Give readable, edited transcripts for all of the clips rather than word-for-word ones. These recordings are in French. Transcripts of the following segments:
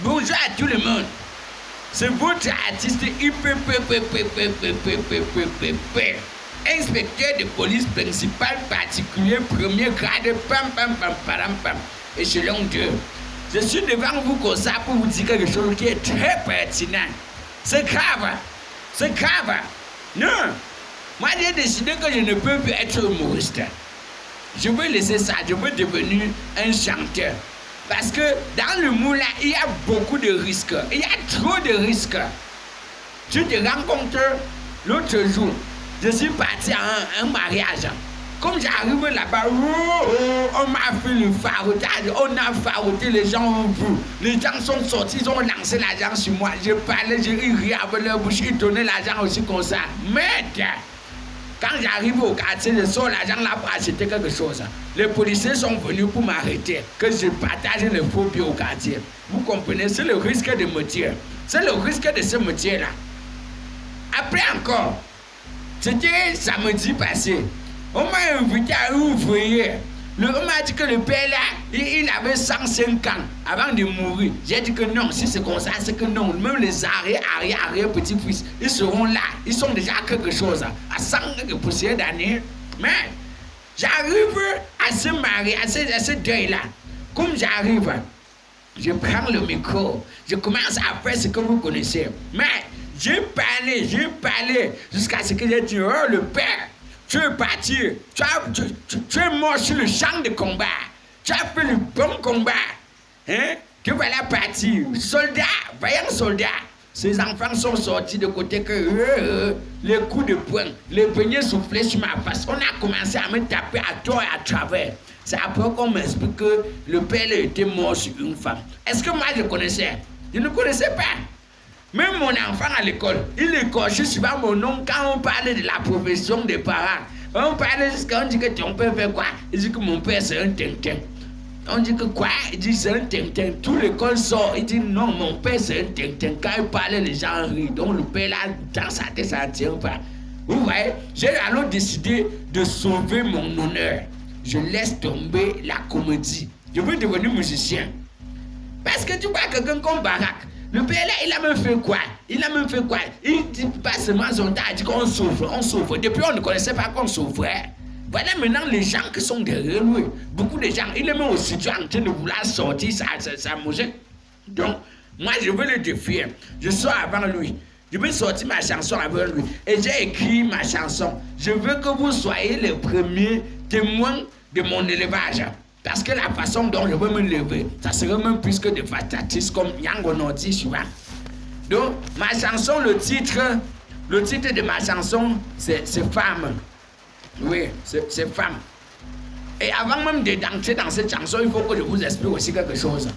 Bonjour à tout le monde. C'est votre artiste inspecteur de police principal particulier premier grade échelon 2. Je suis devant vous comme ça pour vous dire quelque chose qui est très pertinent. C'est grave. C'est grave. Non. Moi, j'ai décidé que je ne peux plus être humoriste. Je veux laisser ça. Je veux devenir un chanteur. Parce que dans l'humour, là, il y a beaucoup de risques. Il y a trop de risques. Tu te rends compte, l'autre jour, je suis parti à un mariage. Comme j'arrive là-bas, on m'a fait le farotage, on a faroté, les gens ont vu. Les gens sont sortis, ils ont lancé l'argent sur moi. Je parlais, j'ai ri avec leur bouche, ils donnaient l'argent aussi comme ça. Merde! Quand j'arrive au quartier, je sors l'argent là pour acheter quelque chose. Les policiers sont venus pour m'arrêter, que je partage les faux billets au quartier. Vous comprenez, c'est le risque de métier. C'est le risque de ce métier-là. Après encore, c'était samedi passé. On m'a invité à ouvrir. On m'a dit que le père là, il avait 105 ans avant de mourir. J'ai dit que non, si c'est comme ça, c'est que non. Même les arrière petits-fils, ils seront là. Ils sont déjà quelque chose. À 100 poussières d'années. Mais j'arrive à ce mariage, à ce deuil-là. Comme j'arrive, je prends le micro. Je commence à faire ce que vous connaissez. Mais j'ai parlé jusqu'à ce que j'ai dit, oh le père. Tu es parti, tu es mort sur le champ de combat. Tu as fait le bon combat. Hein? Tu vas la partir. Soldat, vaillant soldat. Ces enfants sont sortis de côté que les coups de poing, les poignets soufflaient sur ma face. On a commencé à me taper à tort et à travers. C'est après qu'on m'explique que le père était mort sur une femme. Est-ce que moi je connaissais? Je ne connaissais pas. Même mon enfant à l'école, il écorchait souvent mon nom quand on parlait de la profession des parents. On parlait jusqu'à on dit que ton père fait quoi? Il dit que mon père c'est un tintin. On dit que quoi? Il dit c'est un tintin. Tout l'école sort. Il dit non, mon père c'est un tintin. Quand il parlait, les gens rient. Donc le père là, dans sa tête, ça ne tient pas. Vous voyez? J'ai alors décidé de sauver mon honneur. Je laisse tomber la comédie. Je veux devenir musicien. Parce que tu vois quelqu'un comme Barack. Le père là, il a même fait quoi? Il dit pas seulement son temps, il dit qu'on souffre. Depuis, on ne connaissait pas qu'on souffrait. Voilà maintenant les gens qui sont derrière lui. Beaucoup de gens, il est même au studio en train de vouloir sortir sa musique. Donc, moi, je veux le défier. Je sors avant lui. Je veux sortir ma chanson avant lui. Et j'ai écrit ma chanson. Je veux que vous soyez les premiers témoins de mon élevage. Parce que la façon dont je veux me lever, ça serait même plus que des fatatistes comme Yango Nordi, tu vois. Donc, ma chanson, le titre de ma chanson, c'est Femme. Oui, c'est Femme. Et avant même de danser dans cette chanson, il faut que je vous explique aussi quelque chose.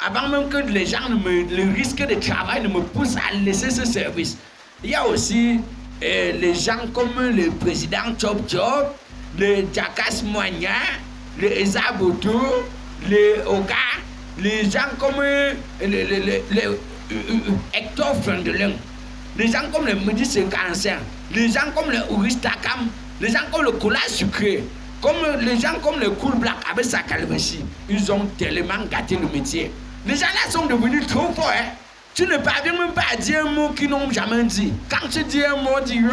Avant même que les gens, le risque de travail ne me pousse à laisser ce service. Il y a aussi les gens comme le président Chop Chop, le Jacques Moigna, les Ezaboto, les Oga, les gens comme Hector Frendelin, les gens comme le Médicis Cancer, les gens comme le Ouristakam, les gens comme le Cola Sucré, comme les gens comme le Cool Black avec sa calvitie. Ils ont tellement gâté le métier. Les gens là sont devenus trop forts. Hein? Tu ne parviens même pas à dire un mot qu'ils n'ont jamais dit. Quand tu dis un mot, tu dis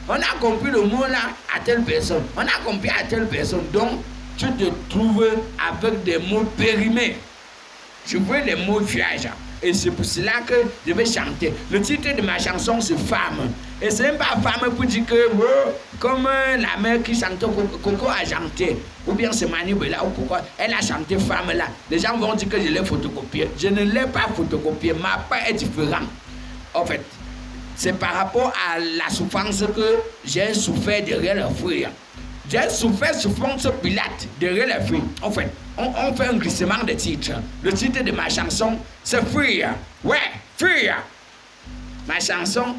on a compris le mot là à telle personne, on a compris à telle personne. Donc, tu te trouves avec des mots périmés. Je veux les mots viages. Et c'est pour cela que je vais chanter. Le titre de ma chanson, c'est Femme. Et c'est même pas Femme pour dire que, comme la mère qui chante Coco a chanté, ou bien c'est Mani Bella ou Coco, elle a chanté Femme là. Les gens vont dire que je l'ai photocopié. Je ne l'ai pas photocopié. Ma part est différente. En fait, c'est par rapport à la souffrance que j'ai souffert derrière le fruit. J'ai souffert souffrance Pilate derrière les filles. En fait, on fait un glissement de titre. Le titre de ma chanson, c'est Free. Ouais, Free. Ma chanson,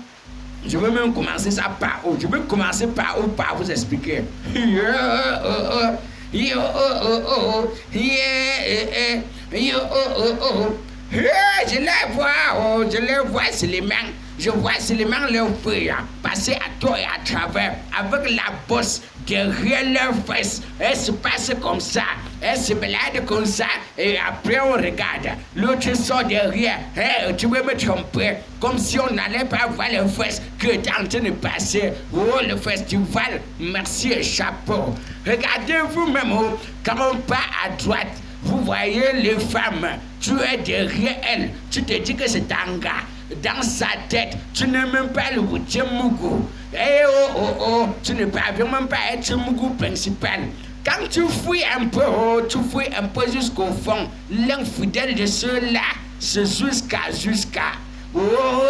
je veux même commencer ça par où? Je veux commencer par où? Par vous expliquer. Je les vois, c'est les mains. Je vois seulement leurs frères passer à tort et à travers avec la bosse derrière leurs fesses. Elle se passe comme ça, elle se balade comme ça et après on regarde. L'autre sort derrière, hey, tu veux me tromper, comme si on n'allait pas voir les fesses que tu es en train de passer. Oh, le festival, merci et chapeau. Regardez vous-même, oh, quand on part à droite, vous voyez les femmes, tu es derrière elles, tu te dis que c'est un gars. Dans sa tête, tu n'es même pas le Mougou. Eh oh oh oh, tu ne parviens même pas à être Mougou principal. Quand tu fouilles un peu, oh, tu fouilles un peu jusqu'au fond, l'infidèle de ceux-là, c'est jusqu'à. Oh,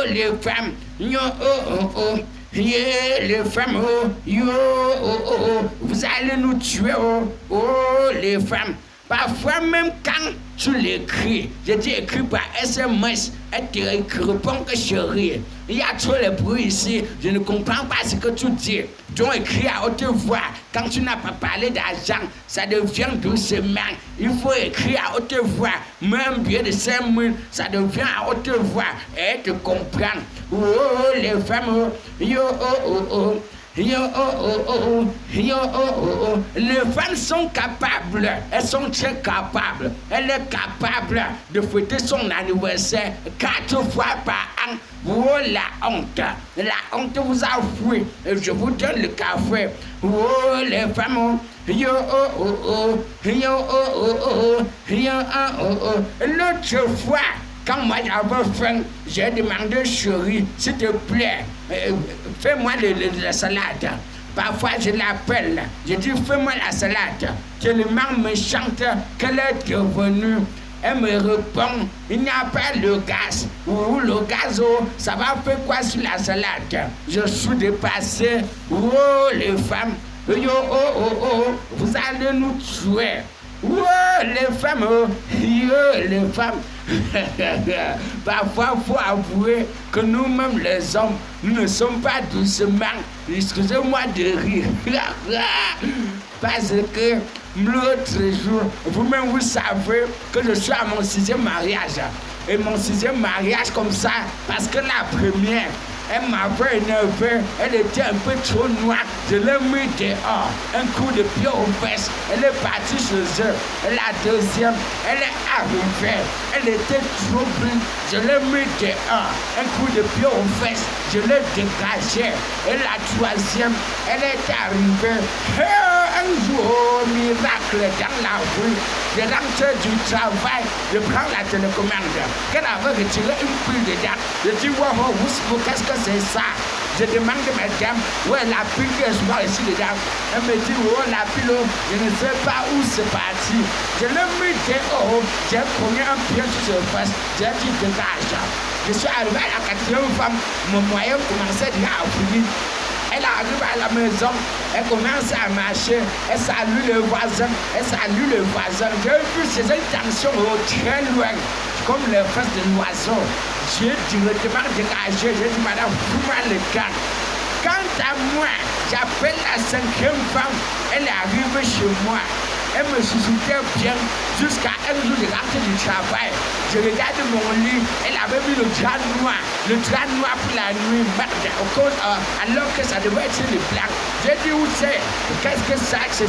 les femmes, yo, oh oh oh. Yeah, les femmes, oh, yo, oh oh oh, vous allez nous tuer, oh, oh, les femmes. Parfois même quand tu l'écris, je dis écrit par SMS, elle te répond que chérie, il y a trop de bruit ici, je ne comprends pas ce que tu dis. Donc écris à haute voix, quand tu n'as pas parlé d'argent, ça devient doucement. Il faut écrire à haute voix, même bien de 5 minutes, ça devient à haute voix, et elle te comprend. Oh, les femmes, yo, oh, oh, oh. Yo, oh, oh, oh, yo, oh, oh, oh. Les femmes sont capables, elles sont très capables. Elle est capable de fêter son anniversaire 4 fois par an. Oh, la honte vous a fui. Je vous donne le café. Oh, les femmes, yo, oh, oh, oh, yo, oh, oh, oh, yo, oh, oh, oh. L'autre fois, quand moi j'avais faim, j'ai demandé chérie, s'il te plaît, fais-moi la salade. Parfois je l'appelle, je dis fais-moi la salade. Tellement méchante qu'elle est devenue. Elle me répond, il n'y a pas le gaz. Ou le gaz, ça va faire quoi sur la salade? Je suis dépassé. Oh les femmes, yo, oh, oh, oh, vous allez nous tuer. Oh les femmes, yo les femmes. Parfois, il faut avouer que nous-mêmes, les hommes, nous ne sommes pas doucement. Excusez-moi de rire. Parce que l'autre jour, vous-même, vous savez que je suis à mon 6e mariage. Et mon 6e mariage comme ça, parce que la première, elle m'avait énervé, elle était un peu trop noire, je l'ai mis dehors, un coup de pied aux fesses, elle est partie chez eux. La deuxième, elle est arrivée, elle était trop brune, je l'ai mis dehors, un coup de pied aux fesses, je l'ai dégagée. Et la troisième, elle est arrivée, un jour, miracle dans la rue, je rentre du travail, je prends la télécommande, qu'elle avait retiré une pile dedans, je dis, wow, qu'est-ce que c'est ça? Je demande à madame, où est la pile que je vois ici dedans? Elle me dit, oh la pile, je ne sais pas où c'est parti. Je l'ai mis dehors, j'ai cogné un pied sur ses fesses, j'ai dit dégage. Je suis arrivé à la 4e femme, mon moyen commençait déjà à finir. Elle arrive à la maison, elle commence à marcher, elle salue le voisin, J'ai vu ces intentions très loin, comme les fesses de l'oiseau. J'ai directement dégagé, j'ai dit madame, fous-moi le camp. Quant à moi, j'appelle la 5e femme, elle arrive chez moi. Elle me suscitait bien jusqu'à un jour de rentrer du travail. Je regarde mon lit, elle avait mis le drap noir pour la nuit, alors que ça devait être le blanc. J'ai dit où c'est? Qu'est-ce que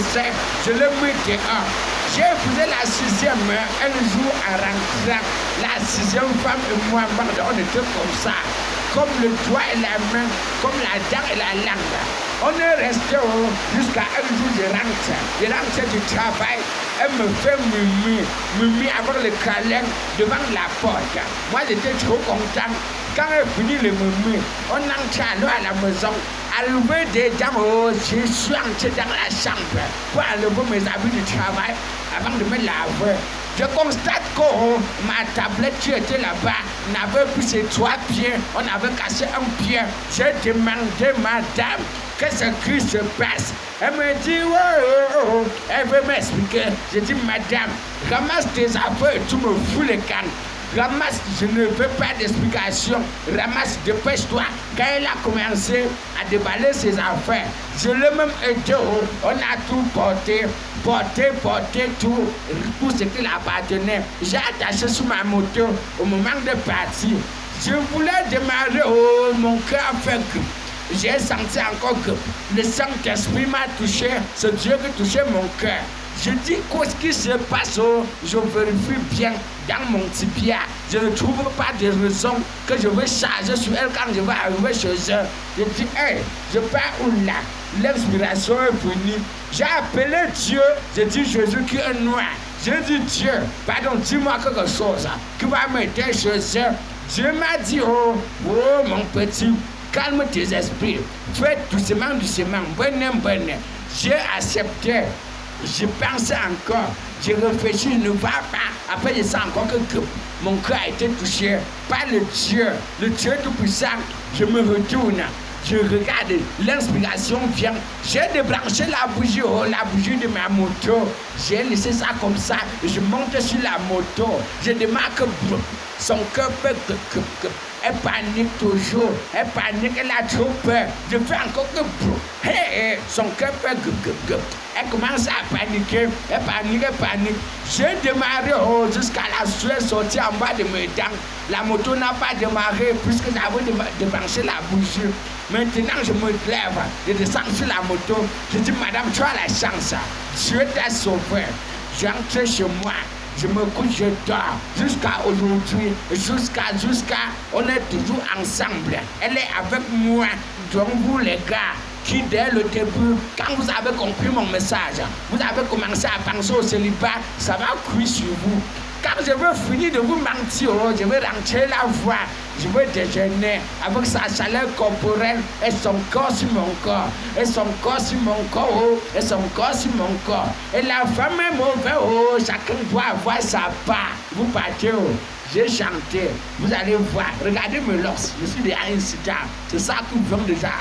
c'est? Je l'ai mis dehors. J'ai épousé la 6e un jour en rentrant. La 6e femme et moi, on était comme ça. Comme le doigt et la main, comme la dent et la langue. On est resté jusqu'à un jour je rentre du travail, elle me fait mimi avec le câlin devant la porte. Moi j'étais trop content. Quand elle finit le mimi, on entre alors à la maison. À lever des dames, je suis entré dans la chambre pour enlever mes habits du travail avant de me laver. Je constate que ma tablette qui était là-bas n'avait plus ses 3 pieds, on avait cassé un pied. J'ai demandé madame, qu'est-ce qui se passe? Elle me dit, oh, elle veut m'expliquer. J'ai dit, madame, ramasse tes affaires et tu me fous le camp. Ramasse, je ne veux pas d'explication. Ramasse, dépêche-toi. Quand elle a commencé à déballer ses affaires, je l'ai même aidé. On a tout porté tout ce qui appartenait. J'ai attaché sur ma moto au moment de partir. Je voulais démarrer, oh, mon cœur a fait que j'ai senti encore que le Saint-Esprit m'a touché, c'est Dieu qui touchait mon cœur. Je dis qu'est-ce qui se passe, oh, je vérifie bien dans mon tibia. Je ne trouve pas de raison que je vais charger sur elle quand je vais arriver chez eux. Je dis, hey, je pars où là? L'inspiration est venue. J'ai appelé Dieu, j'ai dit Jésus qui est noir. J'ai dit Dieu, pardon, dis-moi quelque chose qui va m'aider chez eux. Dieu m'a dit, oh, mon petit, calme tes esprits. Fais doucement, doucement. Bonne. J'ai accepté. Je pensais encore. Je réfléchis, je ne vais pas. Après, je sens encore que mon cœur a été touché par le Dieu Tout-Puissant. Je me retourne. Je regarde, l'inspiration vient. J'ai débranché la bougie de ma moto. J'ai laissé ça comme ça. Et je monte sur la moto. Je démarre que son cœur fait que. Elle panique toujours. Elle panique, elle a trop peur. Je fais encore que hey, son cœur fait que. Elle commence à paniquer. Elle panique. J'ai démarré jusqu'à la sueur sortie en bas de mes dents. La moto n'a pas démarré puisque j'avais débranché la bougie. Maintenant, je me lève, je descends sur la moto. Je dis, madame, tu as la chance. Dieu t'a sauvé. J'entre chez moi. Je me couche, je dors. Jusqu'à aujourd'hui, jusqu'à, on est toujours ensemble. Elle est avec moi. Donc vous les gars, qui dès le début, quand vous avez compris mon message, vous avez commencé à penser au célibat, ça va cuire sur vous. Quand je veux finir de vous mentir, je vais rentrer la voix, je vais déjeuner avec sa chaleur corporelle et son corps sur mon corps, et son corps sur mon corps, et son corps sur mon corps. Et la femme est mauvaise, chacun doit avoir sa part. Vous partez, j'ai chanté, vous allez voir, regardez mes locks, je suis déjà incident, c'est ça qui vient déjà.